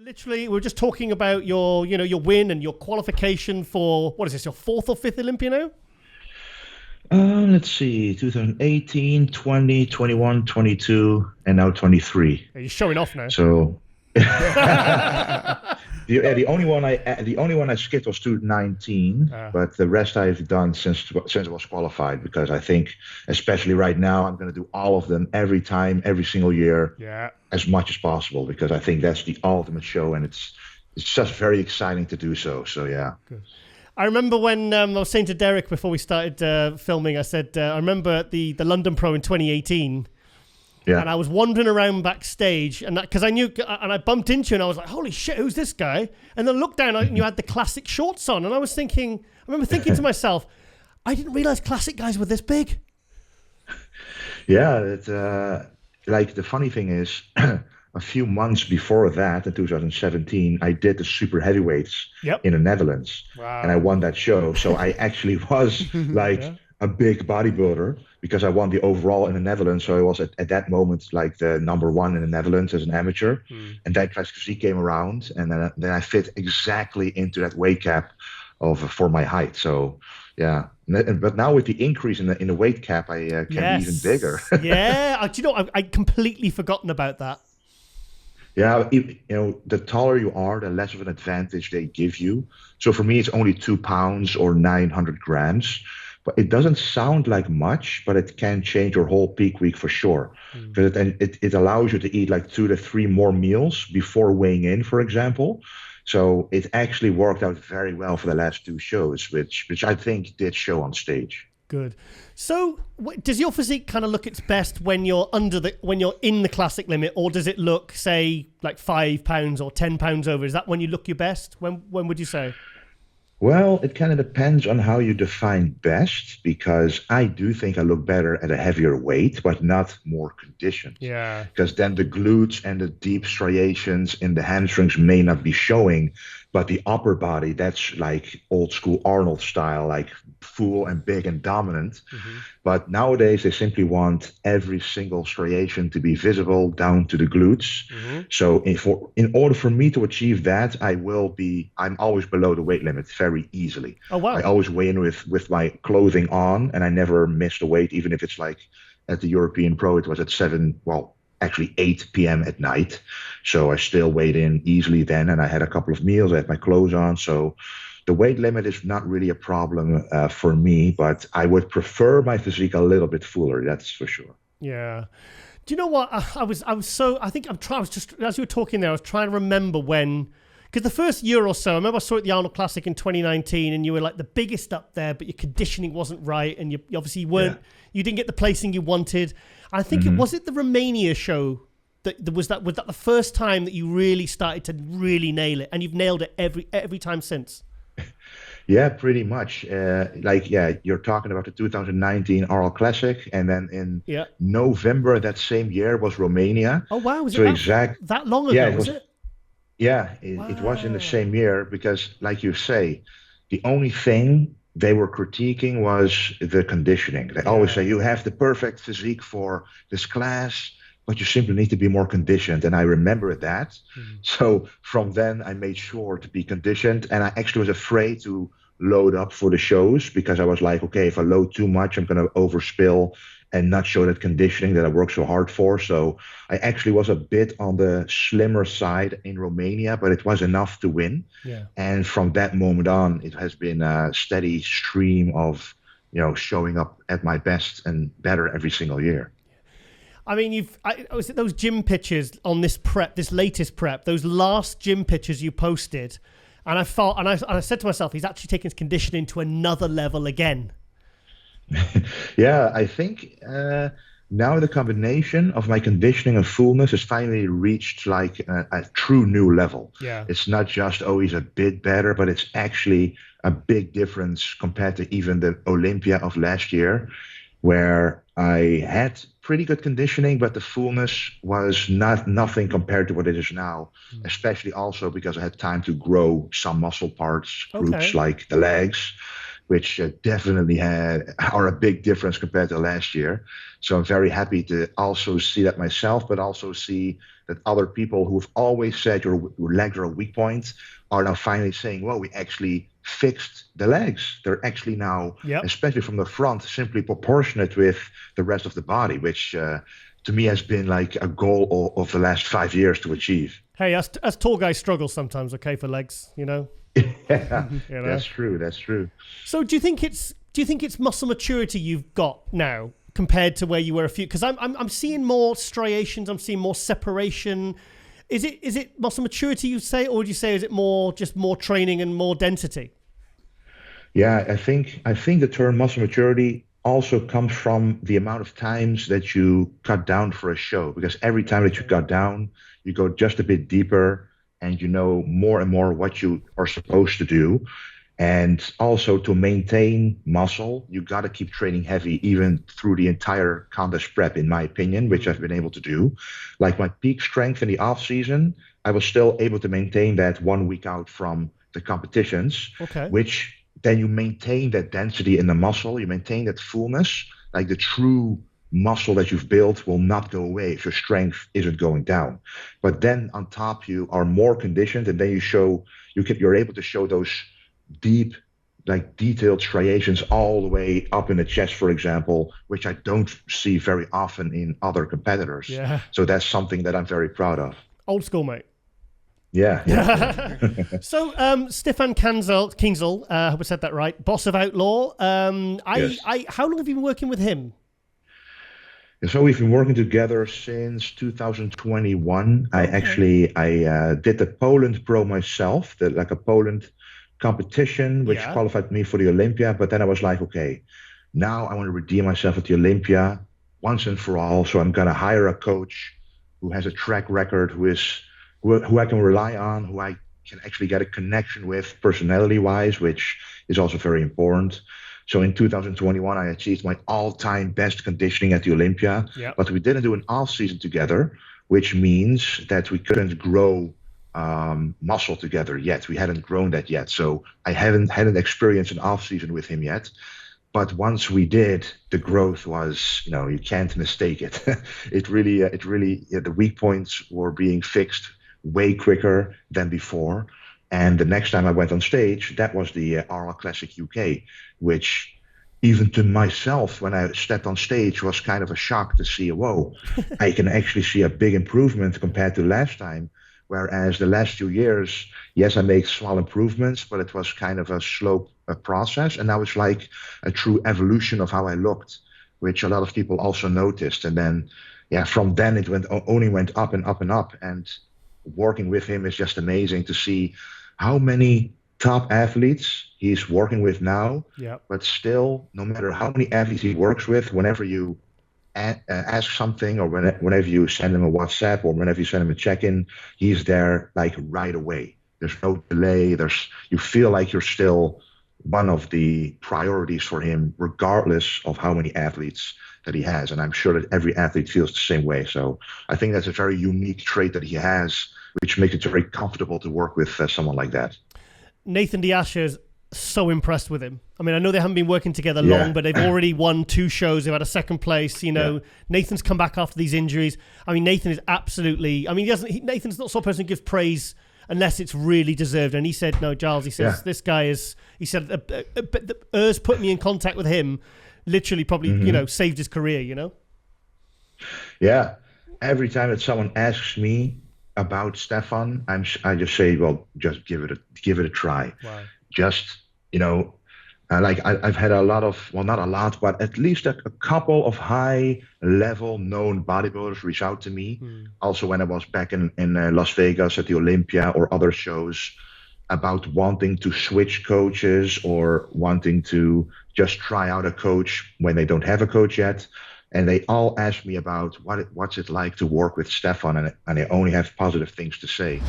Literally, we're just talking about your, your win and your qualification for, what is this, your fourth or fifth Olympia now? Let's see, 2018, 20, 21, 22, and now 23. You're showing off now. So the only one I skipped was 2019, but the rest I've done since I was qualified, because I think, especially right now, I'm going to do all of them every time, every single year, as much as possible, because I think that's the ultimate show, and it's just very exciting to do so. So yeah. Good. I remember when I was saying to Derek before we started filming, I said, I remember the London Pro in 2018. Yeah. And I was wandering around backstage, and because I knew, and I bumped into you, and I was like, "Holy shit, who's this guy?" And then I looked down, and you had the classic shorts on, and I remember thinking to myself, I didn't realize classic guys were this big. Yeah, like the funny thing is, a few months before that, in 2017, I did the super heavyweights in the Netherlands, and I won that show. So I actually was like a big bodybuilder, because I won the overall in the Netherlands. So I was at that moment like the number one in the Netherlands as an amateur. And then classic physique came around, and then I fit exactly into that weight cap for my height. So yeah, but now with the increase in the weight cap, I can be even bigger. Yeah, do you know, I completely forgotten about that. Yeah, the taller you are, the less of an advantage they give you. So for me, it's only 2 pounds or 900 grams. But it doesn't sound like much, but it can change your whole peak week for sure. Because it allows you to eat like 2 to 3 more meals before weighing in, for example. So it actually worked out very well for the last 2 shows, which I think did show on stage. Good. So does your physique kind of look its best when you're in the classic limit, or does it look, say, like 5 pounds or 10 pounds over? Is that when you look your best? When would you say? Well, it kind of depends on how you define best, because I do think I look better at a heavier weight, but not more conditioned. Yeah. Because then the glutes and the deep striations in the hamstrings may not be showing, but the upper body, that's like old school Arnold style, like full and big and dominant. But nowadays they simply want every single striation to be visible down to the glutes. So in order for me to achieve that, I'm always below the weight limit very easily. Oh wow! I always weigh in with my clothing on, and I never miss the weight, even if it's like at the European Pro, it was at 8 p.m. at night. So I still weighed in easily then, and I had a couple of meals, I had my clothes on. So the weight limit is not really a problem for me, but I would prefer my physique a little bit fuller, that's for sure. Yeah. Do you know what? I was just, as you were talking there, I was trying to remember when, because the first year or so, I remember I saw it at the Arnold Classic in 2019, and you were like the biggest up there, but your conditioning wasn't right, and you obviously weren't, you didn't get the placing you wanted. I think was it the Romania show was that the first time that you really started to really nail it, and you've nailed it every time since? Yeah, pretty much. You're talking about the 2019 Arnold Classic, and then in November that same year was Romania. Oh wow, was it that long ago? Yeah, was it? Yeah, it was in the same year, because, like you say, the only thing they were critiquing was the conditioning. They always say, you have the perfect physique for this class, but you simply need to be more conditioned. And I remember that. So from then I made sure to be conditioned, and I actually was afraid to load up for the shows, because I was like, okay, if I load too much, I'm going to overspill and not show that conditioning that I worked so hard for. So I actually was a bit on the slimmer side in Romania, but it was enough to win. Yeah. And from that moment on, it has been a steady stream of, showing up at my best and better every single year. I mean, was it those gym pictures on this latest prep, those last gym pictures you posted, and I thought, and I said to myself, he's actually taking his conditioning to another level again. Yeah, I think now the combination of my conditioning and fullness has finally reached like a true new level. Yeah. It's not just always a bit better, but it's actually a big difference compared to even the Olympia of last year, where I had pretty good conditioning, but the fullness was nothing compared to what it is now, especially also because I had time to grow some muscle parts, groups like the legs. which definitely are a big difference compared to last year. So I'm very happy to also see that myself, but also see that other people who've always said your legs are a weak point are now finally saying, well, we actually fixed the legs. They're actually now, especially from the front, simply proportionate with the rest of the body, which to me has been like a goal of the last 5 years to achieve. Hey, us tall guys struggle sometimes, okay, for legs, you know? Yeah, you know? That's true. So do you think it's muscle maturity you've got now compared to where you were because I'm seeing more striations, I'm seeing more separation. Is it muscle maturity you say, or would you say is it just more training and more density? Yeah, I think the term muscle maturity also comes from the amount of times that you cut down for a show, because every time that you cut down, you go just a bit deeper and you know more and more what you are supposed to do. And also to maintain muscle, you got to keep training heavy even through the entire contest prep, in my opinion, which I've been able to do. Like my peak strength in the off season, I was still able to maintain that 1 week out from the competitions, which then you maintain that density in the muscle, you maintain that fullness, like the true muscle that you've built will not go away if your strength isn't going down. But then on top, you are more conditioned, and then you're able to show those deep, like detailed striations all the way up in the chest, for example, which I don't see very often in other competitors. Yeah. So that's something that I'm very proud of. Old school, mate. Yeah. So, Stefan Kinsel, I hope I said that right, boss of Outlaw. Yes. How long have you been working with him? So we've been working together since 2021. I did the Poland Pro myself, like a Poland competition, which qualified me for the Olympia. But then I was like, okay, now I want to redeem myself at the Olympia once and for all. So I'm going to hire a coach who has a track record, who I can rely on, who I can actually get a connection with personality-wise, which is also very important. So in 2021, I achieved my all-time best conditioning at the Olympia, but we didn't do an off-season together, which means that we couldn't grow muscle together yet. We hadn't grown that yet. So I hadn't experienced an off-season with him yet. But once we did, the growth was, you can't mistake it. It really, the weak points were being fixed way quicker than before. And the next time I went on stage, that was the RL Classic UK, which even to myself, when I stepped on stage, was kind of a shock to see, whoa, I can actually see a big improvement compared to last time. Whereas the last 2 years, yes, I made small improvements, but it was kind of a slow process. And now it's like a true evolution of how I looked, which a lot of people also noticed. And then, from then it only went up and up and up. And working with him is just amazing to see how many top athletes he's working with now. But still, no matter how many athletes he works with, whenever you ask something, or whenever you send him a WhatsApp, or whenever you send him a check-in, he's there like right away. There's no delay. You feel like you're still one of the priorities for him, regardless of how many athletes that he has. And I'm sure that every athlete feels the same way. So I think that's a very unique trait that he has, which makes it very comfortable to work with someone like that. Nathan D'Asher's so impressed with him. I mean, I know they haven't been working together long, but they've already won 2 shows. They've had a second place. Nathan's come back after these injuries. I mean, Nathan is absolutely. I mean, Nathan's not the sort of person who gives praise unless it's really deserved. And he said, no, Giles. He says this guy is. He said, Urs put me in contact with him. Literally, probably saved his career. Yeah. Every time that someone asks me about Stefan, I just say, well, just give it a try. Wow. Just, I've had a lot of, well, not a lot, but at least a couple of high-level known bodybuilders reach out to me. Also, when I was back in Las Vegas at the Olympia or other shows, about wanting to switch coaches or wanting to just try out a coach when they don't have a coach yet. And they all ask me about what's it like to work with Stefan, and I only have positive things to say.